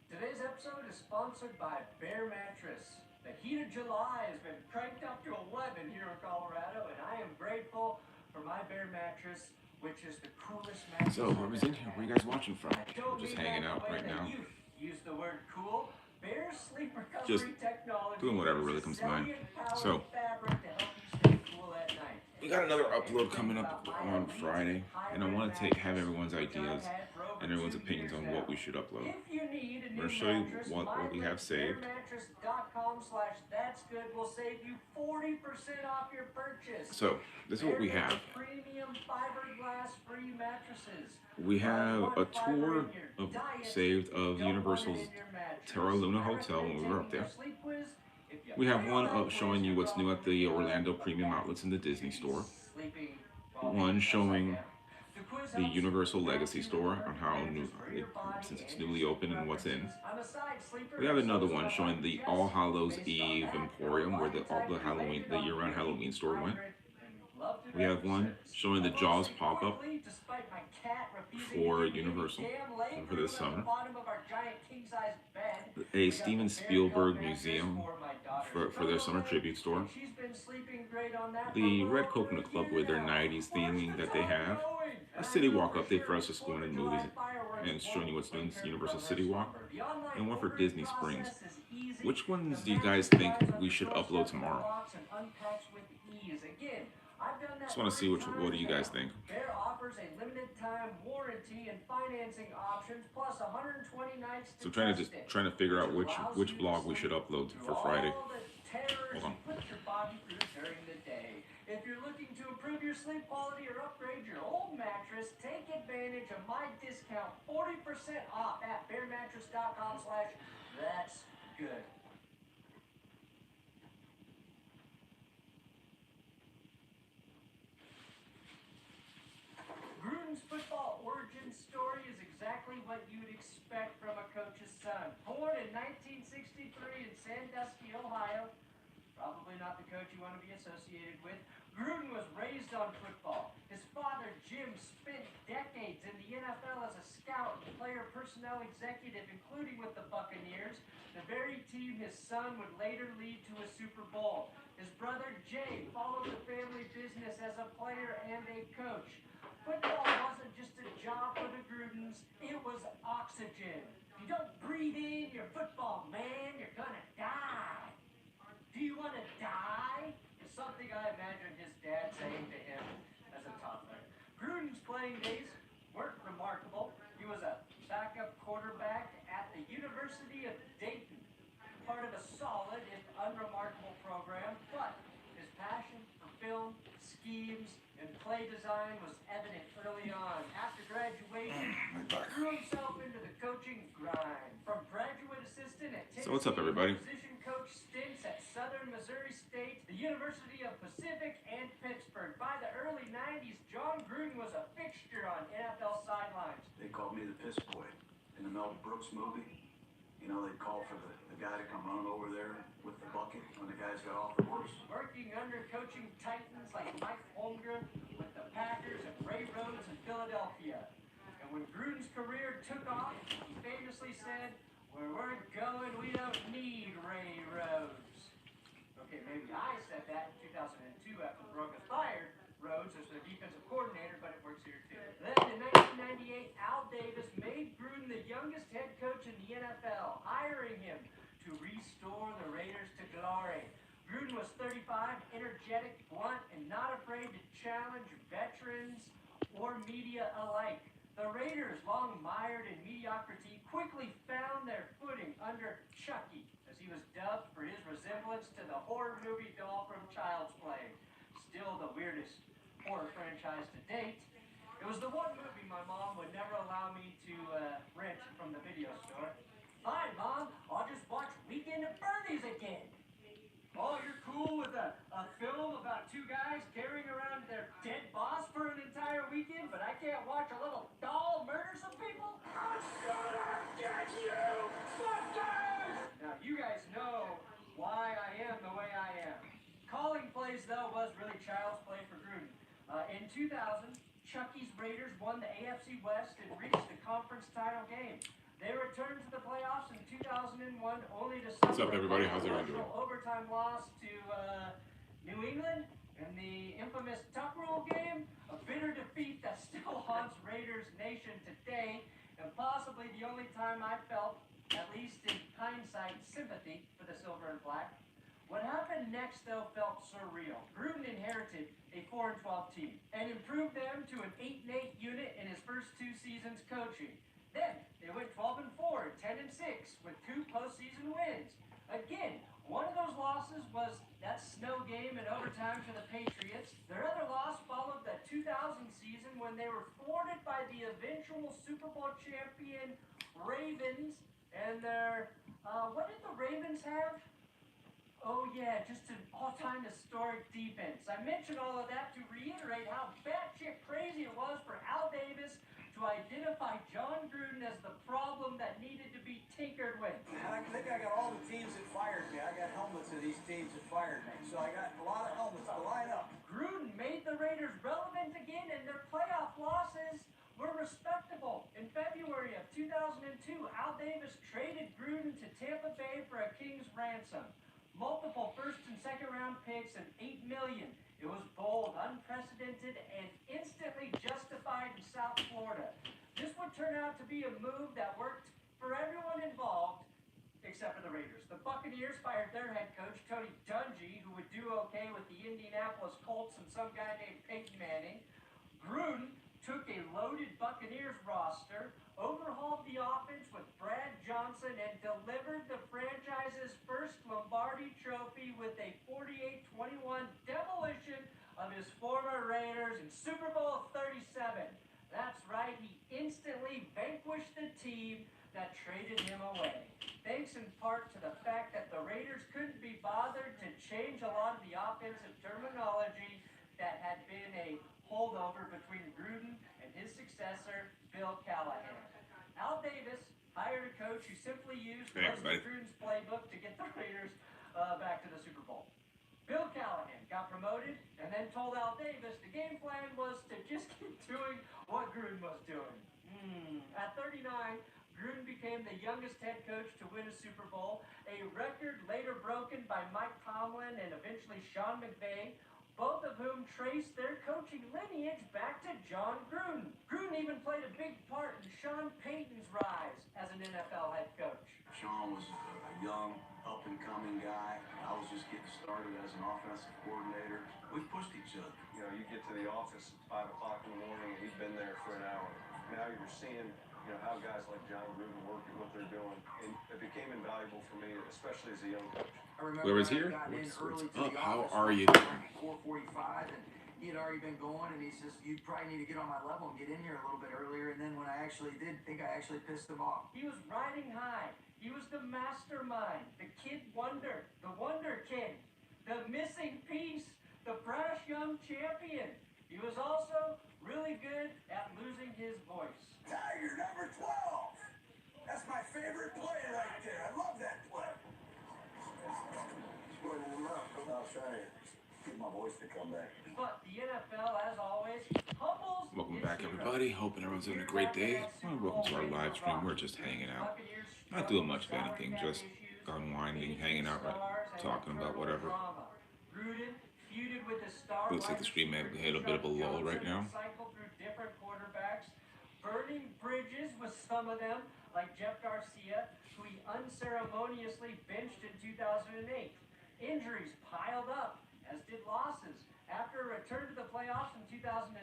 Today's episode is sponsored by Bear Mattress. The heat of July has been cranked up to 11 here in Colorado, and I am grateful for my Bear Mattress, which is the coolest mattress. So, where was in here? Where are you guys watching from? We're just hanging out right now. Use the word cool. Bear sleep recovery Just technology. doing whatever really comes to mind. So, fabric to help you stay cool at night. we got another upload coming up on Friday, and I want to have everyone's ideas and everyone's opinions on what we should upload. I'm going to show you what we have saved. BearMattress.com/that'sgood will save you 40% off your purchase. So, this is what we have. Premium fiberglass free mattresses. We have a tour saved of Universal's Terra Luna Hotel when we were up there. We have one of showing you what's new at the Orlando Premium Outlets in the Disney Store. One showing the Universal Legacy store on how new, since it's newly open and what's in. We have another one showing the All Hallows Eve Emporium, where the year-round Halloween store went. We have one showing the Jaws pop-up for Universal for this summer. A Steven Spielberg museum for their summer tribute store. The Red Coconut Club with their 90s theming that they have. A City Walk update for us just going to movies and showing you what's doing Universal City Walk. And one for Disney Springs. Which ones do you guys think we should upload tomorrow? Just want to see what do you guys think. Bear offers a limited time warranty and financing options plus 120 nights to trying to figure out which vlog we should upload for Friday. Hold on. Put your body through during the day. If you're looking to improve your sleep quality or upgrade your old mattress, take advantage of my discount 40% off at bearmattress.com/that's good. Gruden's football origin story is exactly what you'd expect from a coach's son. Born in 1963 in Sandusky, Ohio, probably not the coach you want to be associated with, Gruden was raised on football. His father, Jim, spent decades in the NFL as a scout and player personnel executive, including with the Buccaneers, the very team his son would later lead to a Super Bowl. His brother, Jay, followed the family business as a player and a coach. Football wasn't just a job for the Grudens, it was oxygen. You don't breathe in your football, man, you're gonna die. Do you want to die? Is something I imagine his dad saying to him as a toddler. Gruden's playing days weren't remarkable. He was a backup quarterback at the University of Dayton, part of a solid if unremarkable program, but his passion for film, schemes, and play design was evident early on. After graduation, he threw himself into the coaching grind. From graduate assistant at Tennessee, So what's up, everybody? Position coach stints at Southern Missouri State, the University of Pacific, and Pittsburgh. By the early 90s, John Gruden was a fixture on NFL sidelines. They called me the piss boy. In the Mel Brooks movie, you know, they'd call for the guy to come running over there with the bucket when the guys got off the horse. Working under coaching titans like Mike Holmgren with the Packers and Ray Rhodes in Philadelphia. And when Gruden's career took off, he famously said, "Where we're going, we don't need Ray Rhodes." Okay, maybe I said that in 2002 after the Broncos fired Rhodes as their defensive coordinator, but it works here too. Then in 1998, Al Davis made Gruden the youngest head coach in the NFL, hiring him to restore the Raiders to glory. Gruden was 35, energetic, blunt, and not afraid to challenge veterans or media alike. The Raiders, long mired in mediocrity, quickly found their footing under Chucky, as he was dubbed for his resemblance to the horror movie doll from Child's Play. Still the weirdest horror franchise to date. It was the one movie my mom would never allow me to rent from the video store. Fine, Mom, I'll just watch Weekend at Bernie's again. Oh, you're cool with a film about two guys carrying around their dead boss for an entire weekend, but I can't watch a little doll murder some people? I'm gonna get you, fuckers! Now, you guys know why I am the way I am. Calling plays, though, was really child's play for Gruden. In 2000, Chucky's Raiders won the AFC West and reached the conference title game. They returned to the playoffs in 2001, only to What's up, everybody? How's everyone doing? Overtime loss to New England in the infamous Tuck Rule game, a bitter defeat that still haunts Raiders Nation today, and possibly the only time I felt, at least in hindsight, sympathy for the silver and black. What happened next, though, felt surreal. Gruden inherited a 4-12 team and improved them to an 8-8 unit in his first 2 seasons coaching. Then they went 12-4 and 10-6 with 2 postseason wins. Again, one of those losses was that snow game in overtime to the Patriots. Their other loss followed the 2000 season when they were thwarted by the eventual Super Bowl champion Ravens. And their, what did the Ravens have? Oh yeah, just an all-time historic historic defense. I mention all of that to reiterate how batshit crazy it was for Al Davis to identify John Gruden as the problem that needed to be tinkered with. And I think I got all the teams that fired me. I got helmets of these teams that fired me. So I got a lot of helmets to line up. Gruden made the Raiders relevant again, and their playoff losses were respectable. In February of 2002, Al Davis traded Gruden to Tampa Bay for a king's ransom. Multiple first and second round picks and $8 million. It was bold, unprecedented, and instantly justified in South Florida. This would turn out to be a move that worked for everyone involved, except for the Raiders. The Buccaneers fired their head coach, Tony Dungy, who would do okay with the Indianapolis Colts and some guy named Peyton Manning. Gruden took a loaded Buccaneers roster, overhauled the offense with Brad Johnson, and delivered the franchise's first Lombardi trophy with a 48-21 demolition of his former Raiders in Super Bowl 37. That's right, he instantly vanquished the team that traded him away. Thanks in part to the fact that the Raiders couldn't be bothered to change a lot of the offensive terminology that had been a holdover between Gruden and his successor, Bill Callahan. Al Davis hired a coach who simply used most of Gruden's playbook to get the Raiders back to the Super Bowl. Bill Callahan got promoted and then told Al Davis the game plan was to just keep doing what Gruden was doing. At 39, Gruden became the youngest head coach to win a Super Bowl, a record later broken by Mike Tomlin and eventually Sean McVay, both of whom traced their coaching lineage back to John Gruden. Gruden even played a big part in Sean Payton's rise as an NFL head coach. Sean was a young, up-and-coming guy. I was just getting started as an offensive coordinator. We pushed each other. You know, you get to the office at 5 o'clock in the morning, and he's been there for an hour. Now you're seeing, you know, how guys like John Gruden work at what they're doing. And it became invaluable for me, especially as a young coach. Where is here? What's up? How are you? 4:45, and he had already been going, and he says, "You probably need to get on my level and get in here a little bit earlier." And then when I actually did, think I actually pissed him off. He was riding high. He was the mastermind, the kid wonder, the wonder kid, the missing piece, the brash young champion. He was also really good at losing his voice. Tiger number 12. That's my favorite play right there. I love that play. I was trying to get my voice to come back. But the NFL, as always, humbles. Welcome back, everybody. Hoping everyone's having a great day. Welcome to our live stream. We're just hanging out. Not doing much of anything, just unwinding, hanging out, talking about whatever. Looks like the stream may have hit a bit of a lull right now. Cycle through different quarterbacks, burning bridges with some of them, like Jeff Garcia, who he unceremoniously benched in 2008. Injuries piled up, as did losses. After a return to the playoffs in 2005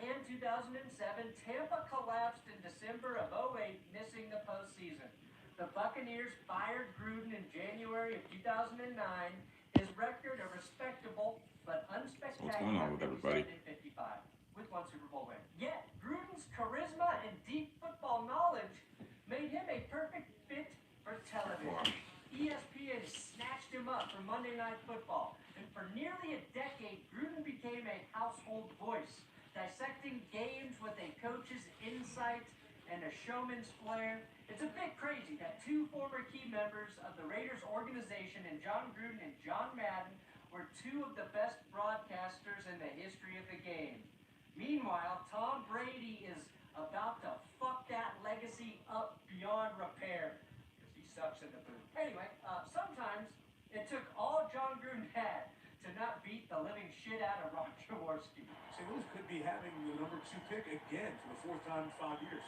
and 2007, Tampa collapsed in December of 2008, missing the postseason. The Buccaneers fired Gruden in January of 2009. His record, a respectable but unspectacular, what's going on with everybody? 55, with one Super Bowl win. Yet, Gruden's charisma and deep football knowledge made him a perfect fit for television. Wow. ESPN snatched him up for Monday Night Football, and for nearly a decade, Gruden became a household voice, dissecting games with a coach's insight and a showman's flair. It's a bit crazy that two former key members of the Raiders organization, and John Gruden and John Madden, were two of the best broadcasters in the history of the game. Meanwhile, Tom Brady is about to fuck that legacy up beyond repair. He sucks in the booth. Anyway, sometimes it took all John Gruden had to not beat the living shit out of Ron Jaworski. St. Louis could be having the number 2 pick again for the 4th time in 5 years.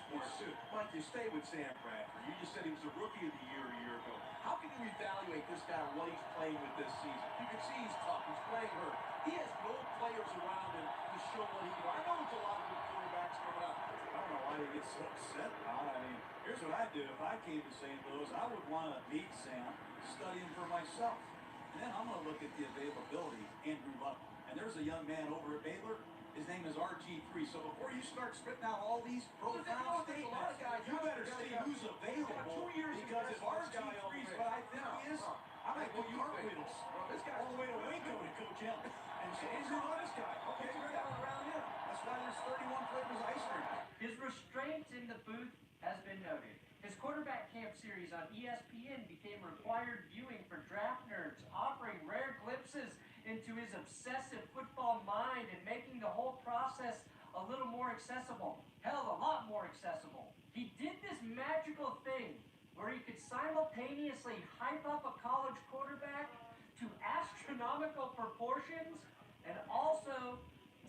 Mike, you stay with Sam Bradford. You just said he was a rookie of the year a year ago. How can you evaluate this guy and what he's playing with this season? You can see he's tough. He's playing hurt. He has no players around him to show what he can do. I know there's a lot of good quarterbacks coming up. I don't know why they get so upset about it. I mean, here's what I do. If I came to St. Louis, I would want to meet Sam, study him for myself. And then I'm going to look at the availability, Andrew Luck. And there's a young man over at Baylor. His name is RG3. So before you start spitting out all these profound statements, you better see who's available. 2 years because if RG3 is what I think he is, I might put cartwheels all the way to Waco to coach him. Changing on this guy. Okay, right out around him. That's why there's 31 flavors of ice cream. His restraint in the booth has been noted. His quarterback camp series on ESPN became required viewing for draft nerds, offering rare glimpses into his obsessive football mind and making the whole process a little more accessible. Hell, a lot more accessible. He did this magical thing where he could simultaneously hype up a college quarterback to astronomical proportions and also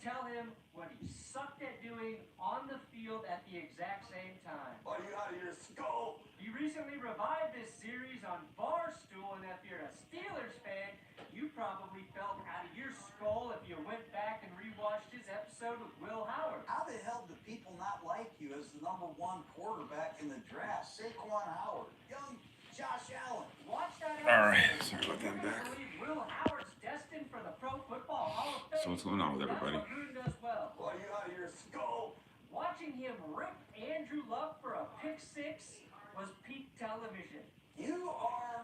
tell him what he sucked at doing on the field at the exact same time. Are you out of your skull? He recently revived this series on Barstool, and if you're a Steelers fan, you probably felt out of your skull if you went back and rewatched his episode with Will Howard. How the hell do people not like you as the #1 quarterback in the draft? Saquon Howard, young Josh Allen. Watch that episode. All right, sorry about that. I believe Will Howard's destined for the Pro Football Hall of Fame. So what's going on with everybody? That's what Gruden does well. Are you out of your skull? Watching him rip Andrew Luck for a pick six was peak television. You are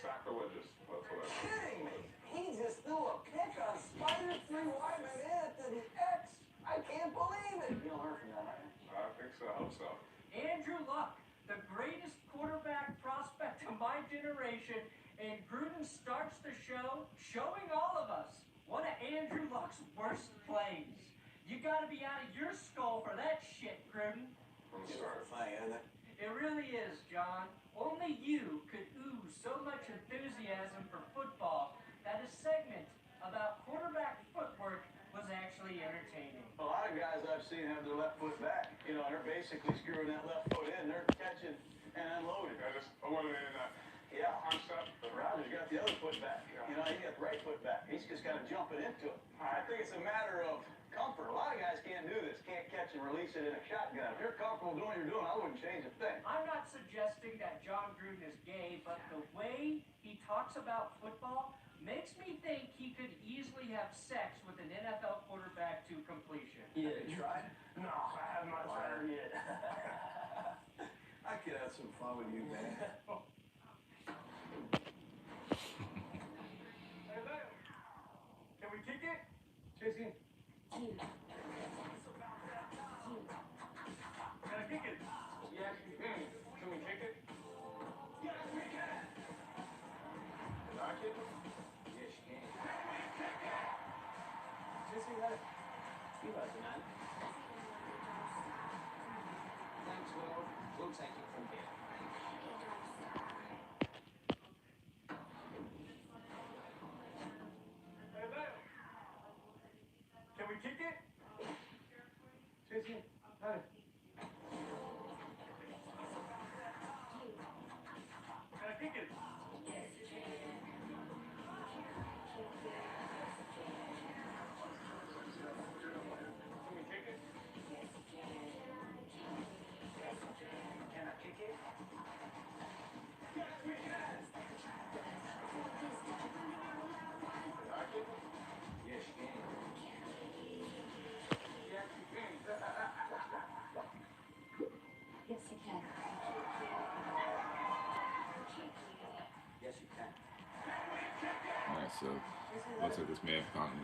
Sacrilegious whatsoever. kidding me. He just threw a pick on Spider 3 Wyman in to the X. I can't believe it. You don't learn from that, right? I think so. I hope so. Andrew Luck, the greatest quarterback prospect of my generation, and Gruden starts the show showing all of us one of Andrew Luck's worst plays. You gotta be out of your skull for that shit, Gruden. I'm It's sorry. funny, isn't it? It really is, John. Only you could ooze so much enthusiasm for football that a segment about quarterback footwork was actually entertaining. A lot of guys I've seen have their left foot back. You know, they're basically screwing that left foot in. They're catching and unloading. I just eliminated that Yeah. concept. Roger's got the other foot back. You know, he got the right foot back. He's just kind of jumping into it. I think it's a matter of comfort. A lot of guys can't do this. Can't catch and release it in a shotgun. If you're comfortable doing what you're doing, I wouldn't change a thing. I'm not suggesting that John Gruden is gay, but the way he talks about football makes me think he could easily have sex with an NFL quarterback to completion. Yeah, you tried? No, I haven't much better yet. I could have some fun with you, man. Can we kick it? JC. Can I kick it? Yes, we can. Can we kick it? Yes, we can. Can I kick it? Yes, you can. JC, let it. You like it, man. Thanks, Will. We'll take it from here. Can we kick it? JC, hi. Can I kick it? Can we kick it? Can I kick it? Can I kick it? Yes, you can. Yes, we can. Yes, you can. Yes, you can. All right, so looks like this may have gotten